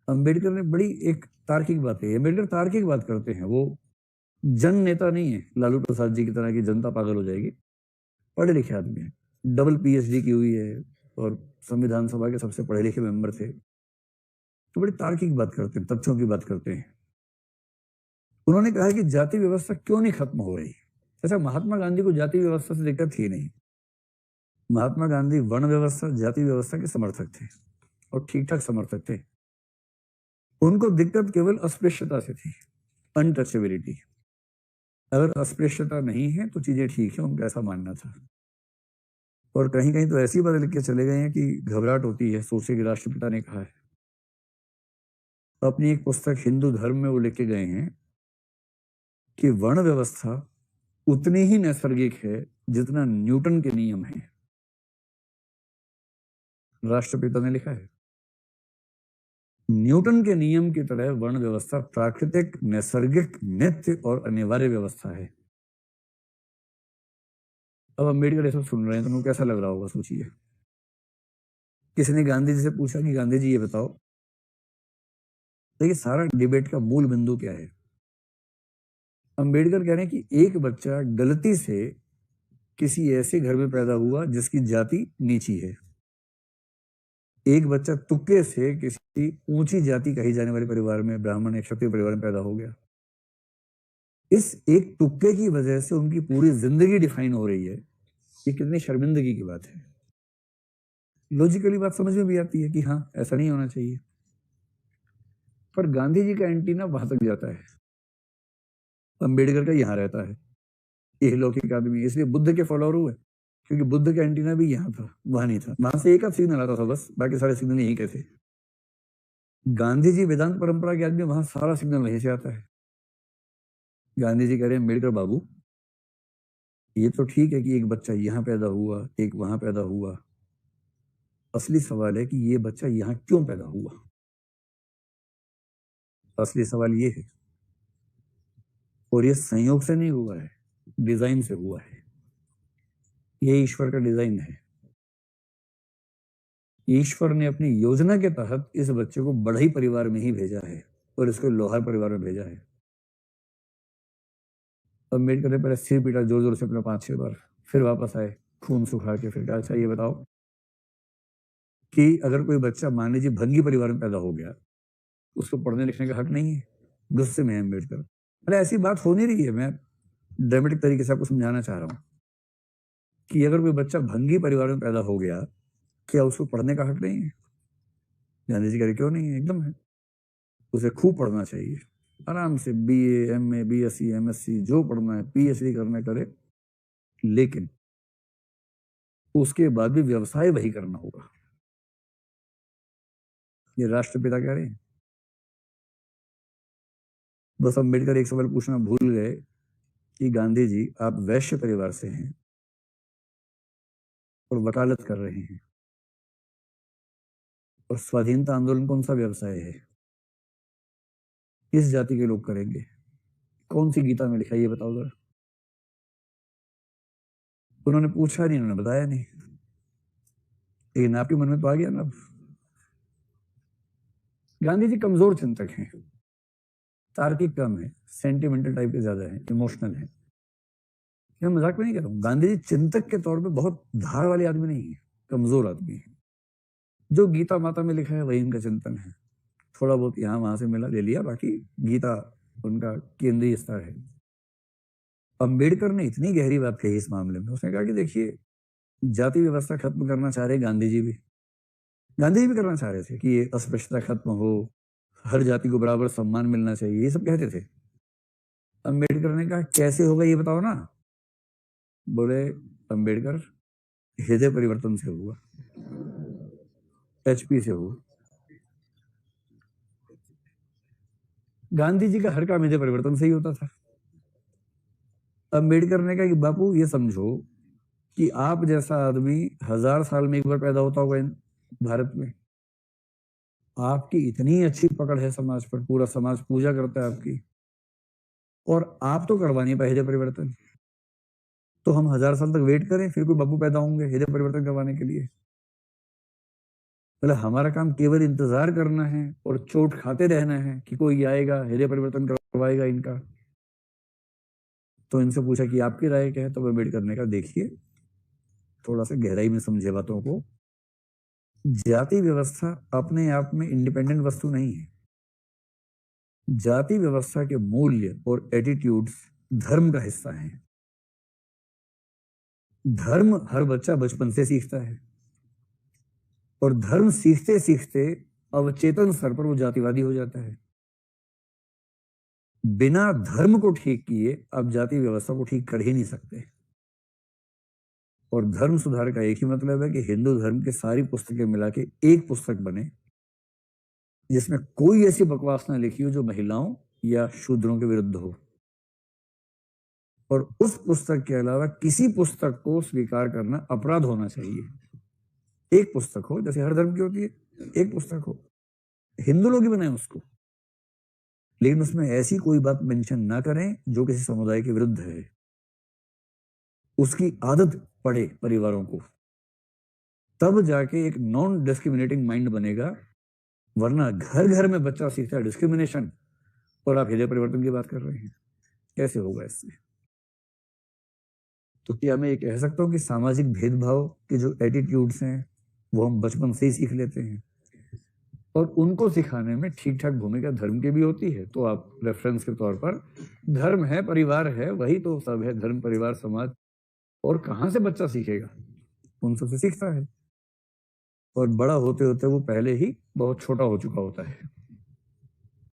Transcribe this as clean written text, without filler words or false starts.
अंबेडकर ने बड़ी एक तार्किक बात है, अंबेडकर तार्किक बात करते हैं, वो जन नेता नहीं है लालू प्रसाद जी की तरह की जनता पागल हो जाएगी। पढ़े लिखे आदमी है, डबल पीएचडी की हुई है और संविधान सभा के सबसे पढ़े लिखे मेंबर थे, तो बड़ी तार्किक बात करते हैं, तथ्यों की बात करते हैं। उन्होंने कहा कि जाति व्यवस्था क्यों नहीं खत्म हो रही। ऐसा महात्मा गांधी को जाति व्यवस्था से दिक्कत थी नहीं। महात्मा गांधी वर्ण व्यवस्था, जाति व्यवस्था के समर्थक थे और ठीक ठाक समर्थक थे। उनको दिक्कत केवल अस्पृश्यता से थी, अनटचेबिलिटी। अगर अस्पृश्यता नहीं है तो चीजें ठीक है, उनका ऐसा मानना था। और कहीं कहीं तो ऐसी बात लिख के चले गए हैं कि घबराहट होती है। सोचिए कि राष्ट्रपिता ने कहा है अपनी एक पुस्तक हिंदू धर्म में, वो लिख के गए हैं कि वर्ण व्यवस्था उतनी ही नैसर्गिक है जितना न्यूटन के नियम है। राष्ट्रपिता ने लिखा है न्यूटन के नियम की तरह वर्ण व्यवस्था प्राकृतिक, नैसर्गिक, नित्य और अनिवार्य व्यवस्था है। अब अम्बेडकर ऐसा सुन रहे हैं तो उनको कैसा लग रहा होगा, सोचिए। किसी ने गांधी जी से पूछा कि गांधी जी ये बताओ, देखिए सारा डिबेट का मूल बिंदु क्या है। अंबेडकर कह रहे हैं कि एक बच्चा गलती से किसी ऐसे घर में पैदा हुआ जिसकी जाति नीची है, एक बच्चा तुक्के से किसी ऊंची जाति कही जाने वाले परिवार में, ब्राह्मण या क्षत्रिय परिवार में पैदा हो गया। इस एक तुक्के की वजह से उनकी पूरी जिंदगी डिफाइन हो रही है। ये कितनी शर्मिंदगी की बात है। लॉजिकली बात समझ में भी आती है कि हाँ ऐसा नहीं होना चाहिए, पर गांधी जी का एंटीना वहां तक जाता है, अंबेडकर का यहां रहता है। ये लौकिक आदमी, इसलिए बुद्ध के फॉलोअर हुए, क्योंकि बुद्ध का एंटीना भी यहाँ था, वहां नहीं था। वहां से एक आध सिग्नल आता था बस, बाकी सारे सिग्नल यहीं के थे। गांधी जी वेदांत परंपरा के आदमी, वहां सारा सिग्नल वहीं से आता है। गांधी जी कह रहे हैं अम्बेडकर बाबू, ये तो ठीक है कि एक बच्चा यहाँ पैदा हुआ, एक वहां पैदा हुआ, असली सवाल है कि ये बच्चा यहाँ क्यों पैदा हुआ। असली सवाल ये है, और ये संयोग से नहीं हुआ है, डिजाइन से हुआ है। ये ईश्वर का डिजाइन है। ईश्वर ने अपनी योजना के तहत इस बच्चे को बढ़ई परिवार में ही भेजा है और इसको लोहार परिवार में भेजा है। अम्बेडकर ने पहले सिर पीटा जोर जोर से अपना 5-6 बार, फिर वापस आए खून सुखा के, फिर कहा अच्छा ये बताओ कि अगर कोई बच्चा मान लीजिए भंगी परिवार में पैदा हो गया, उसको पढ़ने लिखने का हक नहीं है। गुस्से में है अम्बेडकर। अरे ऐसी बात हो नहीं रही है, मैं ड्रामेटिक तरीके से आपको समझाना चाह रहा हूं कि अगर कोई बच्चा भंगी परिवार में पैदा हो गया, क्या उसको पढ़ने का हक नहीं है? गांधी जी कह रहे क्यों नहीं है, एकदम है। उसे खूब पढ़ना चाहिए, आराम से बीए, एमए, बीएससी, एमएससी जो पढ़ना है, पीएचडी करना करे, लेकिन उसके बाद भी व्यवसाय वही करना होगा। ये राष्ट्रपिता कह रहे हैं। बस अम्बेडकर एक सवाल पूछना भूल गए कि गांधी जी आप वैश्य परिवार से हैं और वकालत कर रहे हैं, और स्वाधीनता आंदोलन कौन सा व्यवसाय है, किस जाति के लोग करेंगे, कौन सी गीता में लिखा है ये बताओ जरा। उन्होंने पूछा नहीं, उन्होंने बताया नहीं, लेकिन आपके मन में तो आ गया ना। गांधी जी कमजोर चिंतक हैं, तार्किक कम है, सेंटिमेंटल टाइप के ज्यादा है, इमोशनल है। मैं मजाक में नहीं कर रहा हूँ, गांधी जी चिंतक के तौर पे बहुत धार वाले आदमी नहीं है, कमजोर आदमी है। जो गीता माता में लिखा है वही उनका चिंतन है। थोड़ा बहुत यहाँ वहां से मिला ले लिया, बाकी गीता उनका केंद्रीय स्तर है। अंबेडकर ने इतनी गहरी बात कही इस मामले में, उसने कहा कि देखिए जाति व्यवस्था खत्म करना चाह रहे गांधी जी भी, गांधी जी भी करना चाह रहे थे कि ये अस्पृश्यता खत्म हो, हर जाति को बराबर सम्मान मिलना चाहिए, ये सब कहते थे। अंबेडकर ने कहा कैसे होगा ये बताओ ना। बोले अंबेडकर हृदय परिवर्तन से हुआ, एचपी से हुआ। गांधी जी का हर काम हृदय परिवर्तन से ही होता था। अंबेडकर ने कहा कि बापू ये समझो कि आप जैसा आदमी 1000 साल में एक बार पैदा होता होगा भारत में, आपकी इतनी अच्छी पकड़ है समाज पर, पूरा समाज पूजा करता है आपकी, और आप तो करवा नहीं पाए हृदय परिवर्तन। तो हम 1000 साल तक वेट करें, फिर कोई बापू पैदा होंगे हृदय परिवर्तन करवाने के लिए? मतलब हमारा काम केवल इंतजार करना है और चोट खाते रहना है कि कोई आएगा, हृदय परिवर्तन करवाएगा इनका। तो इनसे पूछा कि आपकी राय क्या है, तो अम्बेडकर ने कहा देखिए, थोड़ा सा गहराई में समझे बातों को। जाति व्यवस्था अपने आप में इंडिपेंडेंट वस्तु नहीं है। जाति व्यवस्था के मूल्य और एटीट्यूड्स धर्म का हिस्सा है। धर्म हर बच्चा बचपन से सीखता है, और धर्म सीखते सीखते अवचेतन स्तर पर वो जातिवादी हो जाता है। बिना धर्म को ठीक किए आप जाति व्यवस्था को ठीक कर ही नहीं सकते। और धर्म सुधार का एक ही मतलब है कि हिंदू धर्म की सारी पुस्तकें मिला के एक पुस्तक बने, जिसमें कोई ऐसी बकवास ना लिखी हो जो महिलाओं या शूद्रों के विरुद्ध हो। और उस पुस्तक के अलावा किसी पुस्तक को स्वीकार करना अपराध होना चाहिए। एक पुस्तक हो, जैसे हर धर्म की होती है, एक पुस्तक हो, हिंदू लोग ही बनाए उसको, लेकिन उसमें ऐसी कोई बात मेंशन ना करें जो किसी समुदाय के विरुद्ध है। उसकी आदत पड़े परिवारों को, तब जाके एक नॉन डिस्क्रिमिनेटिंग माइंड बनेगा। वरना घर घर में बच्चा सीखता है डिस्क्रिमिनेशन, और आप हृदय परिवर्तन की बात कर रहे हैं, कैसे होगा इससे? तो क्या मैं ये कह सकता हूँ कि सामाजिक भेदभाव के जो एटीट्यूड्स हैं वो हम बचपन से ही सीख लेते हैं, और उनको सिखाने में ठीक ठाक भूमिका धर्म की भी होती है। तो आप रेफरेंस के तौर पर, धर्म है, परिवार है, वही तो सब है, धर्म, परिवार, समाज। और कहाँ से बच्चा सीखेगा? उन सबसे सीखता है, और बड़ा होते होते वो पहले ही बहुत छोटा हो चुका होता है।